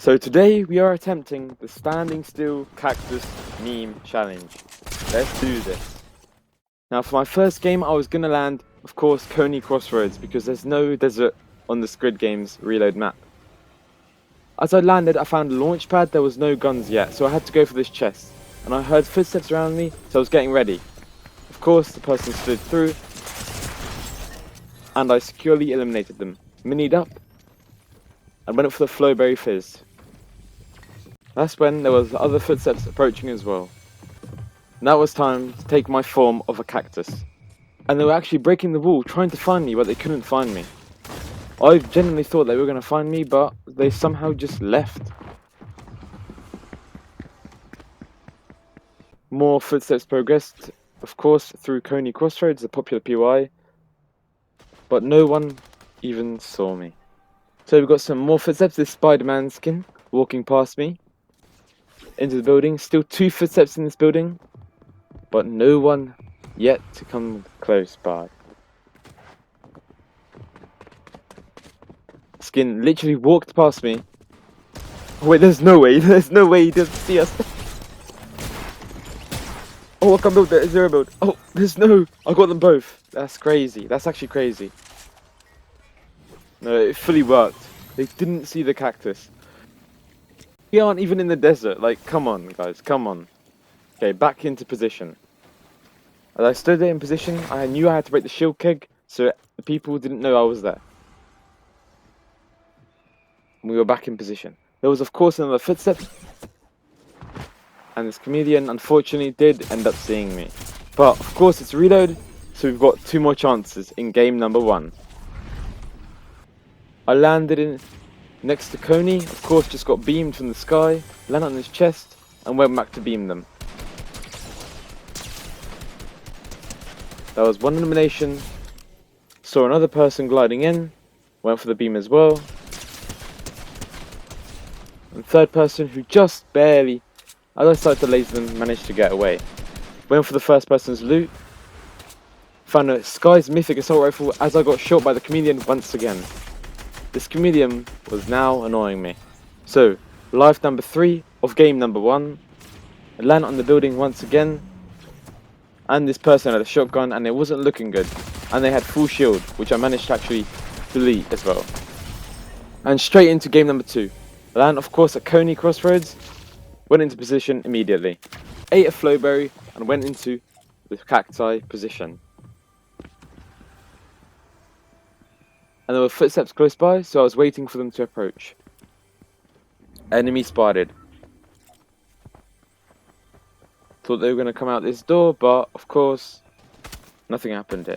So today we are attempting the standing still cactus meme challenge. Let's do this. Now for my first game I was gonna land, of course, Coney Crossroads because there's no desert on the Squid Games reload map. As I landed I found a launch pad, there was no guns yet, so I had to go for this chest. And I heard footsteps around me, so I was getting ready. Of course the person slid through and I securely eliminated them. Minied up and went up for the Flowberry Fizz. That's when there was other footsteps approaching as well. Now it was time to take my form of a cactus. And they were actually breaking the wall, trying to find me, but they couldn't find me. I genuinely thought they were going to find me, but they somehow just left. More footsteps progressed, of course, through Coney Crossroads, the popular PY. But no one even saw me. So we've got some more footsteps, this Spider-Man skin walking past me. Into the building, still 2 footsteps in this building, but no one yet to come close by. Skin literally walked past me. Oh, wait, there's no way he doesn't see us. Oh, I can build that, 0 build. Oh, there's no, I got them both. That's crazy, that's actually crazy. No, it fully worked. They didn't see the cactus. We aren't even in the desert, like, come on guys, come on. Okay, back into position. As I stood there in position, I knew I had to break the shield keg, so the people didn't know I was there. And we were back in position. There was of course another footstep, and this comedian unfortunately did end up seeing me. But of course it's reload, so we've got 2 more chances in game number 1. I landed in next to Coney, of course just got beamed from the sky, landed on his chest, and went back to beam them. That was 1 elimination. Saw another person gliding in, went for the beam as well. And 3rd person who just barely, as I started to laser them, managed to get away. Went for the 1st person's loot. Found a Sky's Mythic Assault Rifle as I got shot by the comedian once again. This comedian was now annoying me. So, life number 3 of game number 1. I land on the building once again. And this person had a shotgun and it wasn't looking good. And they had full shield, which I managed to actually delete as well. And straight into game number 2. I land of course at Coney Crossroads. Went into position immediately. Ate a Flowberry and went into the cacti position. And there were footsteps close by, so I was waiting for them to approach. Enemy spotted. Thought they were going to come out this door, but of course, nothing happened here.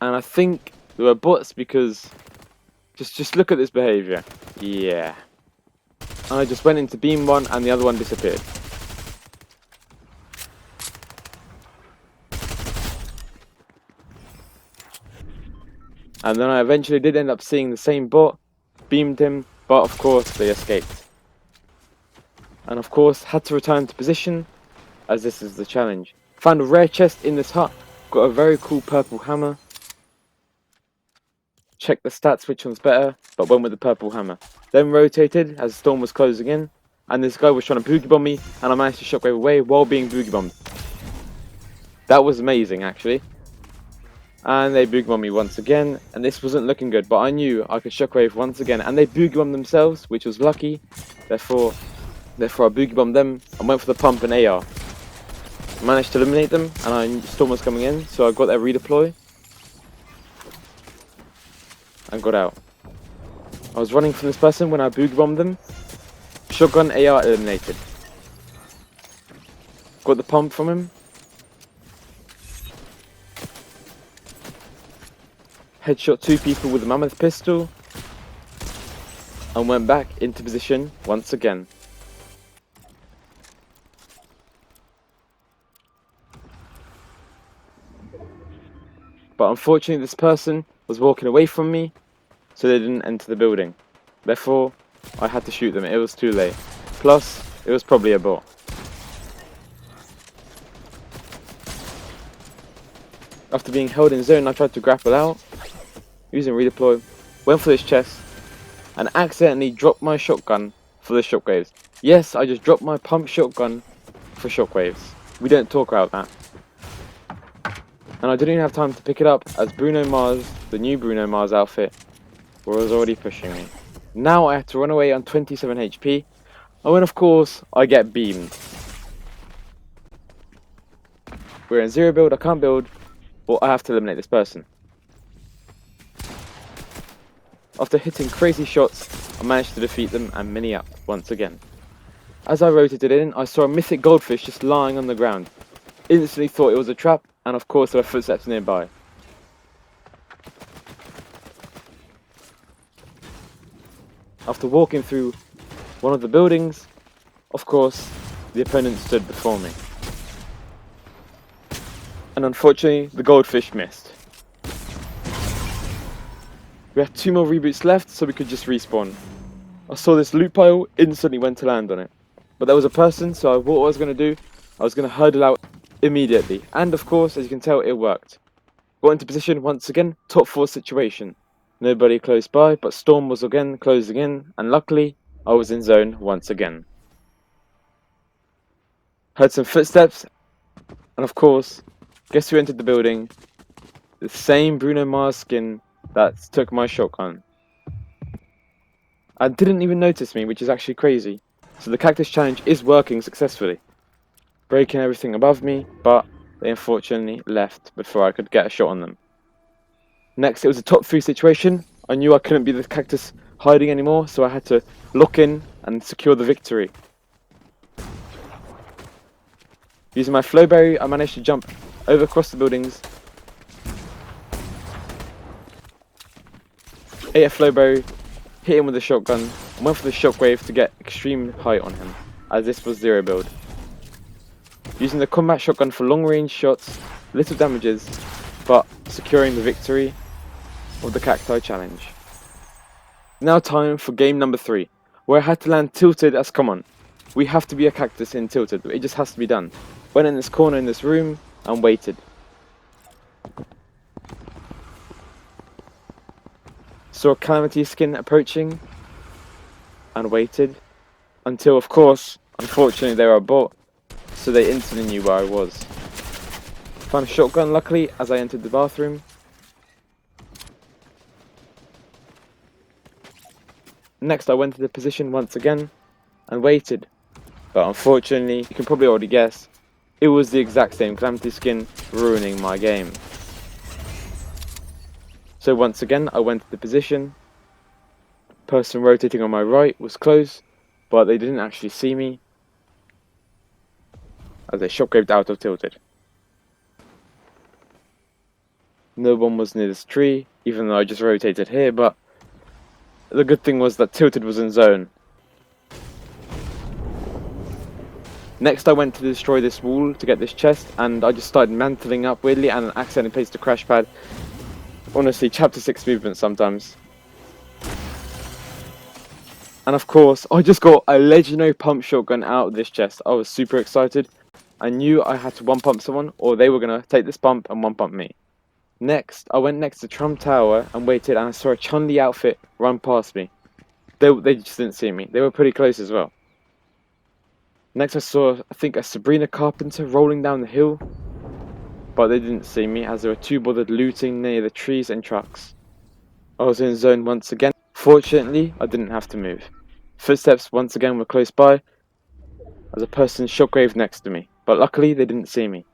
And I think there were bots because just look at this behaviour. Yeah. And I just went into beam one and the other one disappeared. And then I eventually did end up seeing the same bot, beamed him, but of course they escaped. And of course had to return to position, as this is the challenge. Found a rare chest in this hut, got a very cool purple hammer. Checked the stats which one's better, but went with the purple hammer. Then rotated as the storm was closing in, and this guy was trying to boogie bomb me, and I managed to shockwave away while being boogie bombed. That was amazing actually. And they boogie bombed me once again, and this wasn't looking good, but I knew I could shockwave once again, and they boogie bombed themselves, which was lucky. Therefore I boogie bombed them and went for the pump and AR. Managed to eliminate them, and storm was coming in, so I got their redeploy and got out. I was running from this person when I boogie bombed them. Shotgun AR eliminated. Got the pump from him. Headshot 2 people with a mammoth pistol. And went back into position once again. But unfortunately this person was walking away from me, so they didn't enter the building. Therefore, I had to shoot them, it was too late. Plus, it was probably a bot. After being held in zone, I tried to grapple out, using redeploy, went for this chest, and accidentally dropped my shotgun for the shockwaves. Yes, I just dropped my pump shotgun for shockwaves. We don't talk about that. And I didn't even have time to pick it up as Bruno Mars, the new Bruno Mars outfit, was already pushing me. Now I have to run away on 27 HP, and when of course I get beamed. We're in 0 build, I can't build, or I have to eliminate this person. After hitting crazy shots, I managed to defeat them and mini up once again. As I rotated in, I saw a mythic goldfish just lying on the ground. Instantly thought it was a trap, and of course there were footsteps nearby. After walking through one of the buildings, of course, the opponent stood before me. And unfortunately, the goldfish missed. We had 2 more reboots left, so we could just respawn. I saw this loot pile, instantly went to land on it. But there was a person, so what I was going to do, I was going to hurdle out immediately. And of course, as you can tell, it worked. Got into position once again, top 4 situation. Nobody close by, but Storm was again closing in, and luckily, I was in zone once again. Heard some footsteps, and of course, guess who entered the building? The same Bruno Mars skin that took my shotgun. And didn't even notice me, which is actually crazy. So the cactus challenge is working successfully. Breaking everything above me, but they unfortunately left before I could get a shot on them. Next, it was a top 3 situation. I knew I couldn't be the cactus hiding anymore, so I had to lock in and secure the victory. Using my flowberry, I managed to jump over across the buildings. Ate a flowberry, hit him with a shotgun, and went for the shockwave to get extreme height on him, as this was 0 build. Using the combat shotgun for long range shots, little damages, but securing the victory of the cacti challenge. Now time for game number 3, where I had to land tilted as come on. We have to be a cactus in tilted, it just has to be done. Went in this corner in this room and waited. Saw a calamity skin approaching and waited until, of course, unfortunately they were a bot, so they instantly knew where I was. Found a shotgun luckily as I entered the bathroom. Next I went to the position once again and waited, but unfortunately, you can probably already guess, it was the exact same calamity skin, ruining my game. So once again I went to the position. Person rotating on my right was close, but they didn't actually see me as they shockwaveed out of tilted. No one was near this tree, even though I just rotated here, but the good thing was that tilted was in zone. Next I went to destroy this wall to get this chest, and I just started mantling up weirdly and accidentally placed a crash pad. Honestly, chapter 6 movement sometimes. And of course, I just got a legendary pump shotgun out of this chest. I was super excited. I knew I had to one pump someone, or they were going to take this pump and one pump me. Next, I went next to Trump Tower and waited, and I saw a Chun-Li outfit run past me. They just didn't see me. They were pretty close as well. Next I saw, I think, a Sabrina Carpenter rolling down the hill, but they didn't see me as they were too bothered looting near the trees and trucks. I was in zone once again. Fortunately, I didn't have to move. Footsteps once again were close by as a person shockwave next to me, but luckily they didn't see me.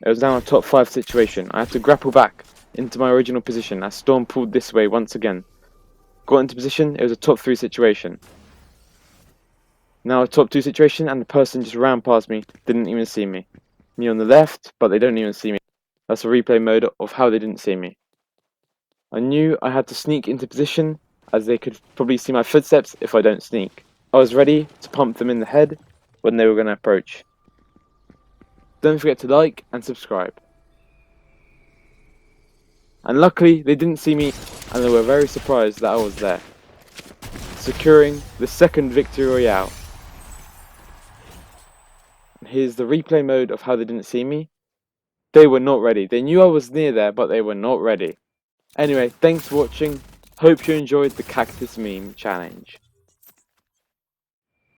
It was now a top 5 situation. I had to grapple back into my original position as Storm pulled this way once again. Got into position, it was a top 3 situation. Now a top 2 situation and the person just ran past me, didn't even see me. Me on the left, but they don't even see me. That's a replay mode of how they didn't see me. I knew I had to sneak into position as they could probably see my footsteps if I don't sneak. I was ready to pump them in the head when they were going to approach. Don't forget to like and subscribe. And luckily they didn't see me and they were very surprised that I was there. Securing the second victory royale. Here's the replay mode of how they didn't see me. They were not ready. They knew I was near there, but they were not ready. Anyway, thanks for watching. Hope you enjoyed the cactus meme challenge.